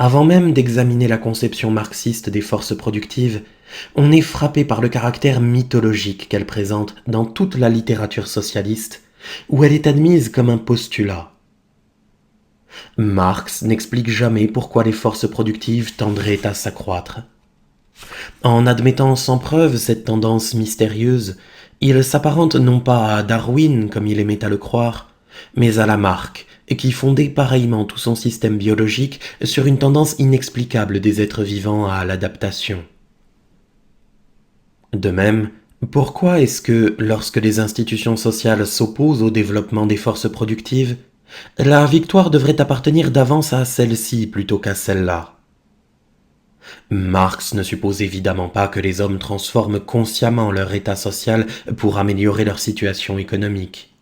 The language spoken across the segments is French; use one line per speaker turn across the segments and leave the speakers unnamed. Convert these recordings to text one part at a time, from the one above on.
Avant même d'examiner la conception marxiste des forces productives, on est frappé par le caractère mythologique qu'elle présente dans toute la littérature socialiste, où elle est admise comme un postulat. Marx n'explique jamais pourquoi les forces productives tendraient à s'accroître. En admettant sans preuve cette tendance mystérieuse, il s'apparente non pas à Darwin comme il aimait à le croire, mais à Lamarck, qui fondait pareillement tout son système biologique sur une tendance inexplicable des êtres vivants à l'adaptation. De même, pourquoi est-ce que, lorsque les institutions sociales s'opposent au développement des forces productives, la victoire devrait appartenir d'avance à celle-ci plutôt qu'à celle-là? Marx ne suppose évidemment pas que les hommes transforment consciemment leur état social pour améliorer leur situation économique.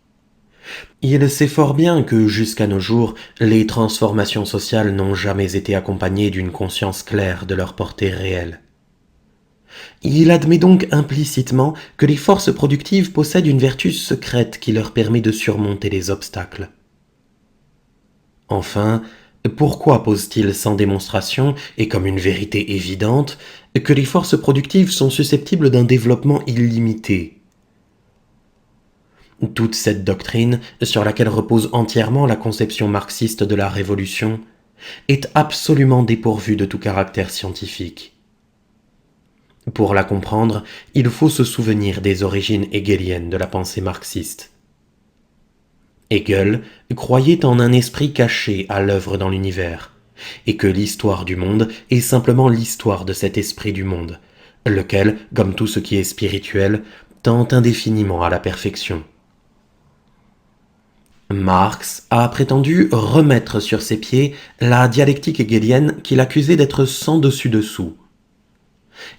Il sait fort bien que, jusqu'à nos jours, les transformations sociales n'ont jamais été accompagnées d'une conscience claire de leur portée réelle. Il admet donc implicitement que les forces productives possèdent une vertu secrète qui leur permet de surmonter les obstacles. Enfin, pourquoi pose-t-il sans démonstration, et comme une vérité évidente, que les forces productives sont susceptibles d'un développement illimité? Toute cette doctrine, sur laquelle repose entièrement la conception marxiste de la révolution, est absolument dépourvue de tout caractère scientifique. Pour la comprendre, il faut se souvenir des origines hegeliennes de la pensée marxiste. Hegel croyait en un esprit caché à l'œuvre dans l'univers, et que l'histoire du monde est simplement l'histoire de cet esprit du monde, lequel, comme tout ce qui est spirituel, tend indéfiniment à la perfection. Marx a prétendu remettre sur ses pieds la dialectique hegelienne qu'il accusait d'être sans dessus-dessous.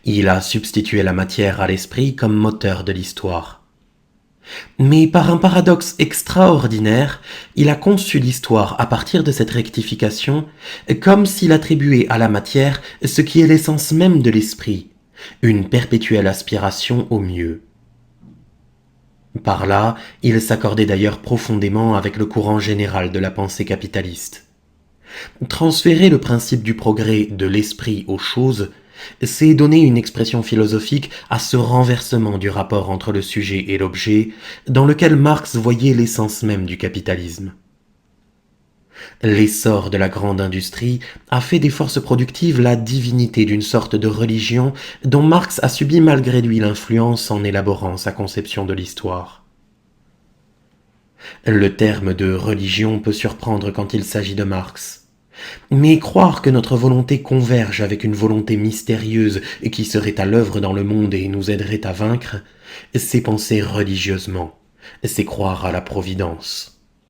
Il a substitué la matière à l'esprit comme moteur de l'histoire. Mais par un paradoxe extraordinaire, il a conçu l'histoire à partir de cette rectification, comme s'il attribuait à la matière ce qui est l'essence même de l'esprit, une perpétuelle aspiration au mieux. Par là, il s'accordait d'ailleurs profondément avec le courant général de la pensée capitaliste. Transférer le principe du progrès de l'esprit aux choses, c'est donner une expression philosophique à ce renversement du rapport entre le sujet et l'objet, dans lequel Marx voyait l'essence même du capitalisme. L'essor de la grande industrie a fait des forces productives la divinité d'une sorte de religion dont Marx a subi malgré lui l'influence en élaborant sa conception de l'histoire. Le terme de religion peut surprendre quand il s'agit de Marx. Mais croire que notre volonté converge avec une volonté mystérieuse qui serait à l'œuvre dans le monde et nous aiderait à vaincre, c'est penser religieusement, c'est croire à la providence.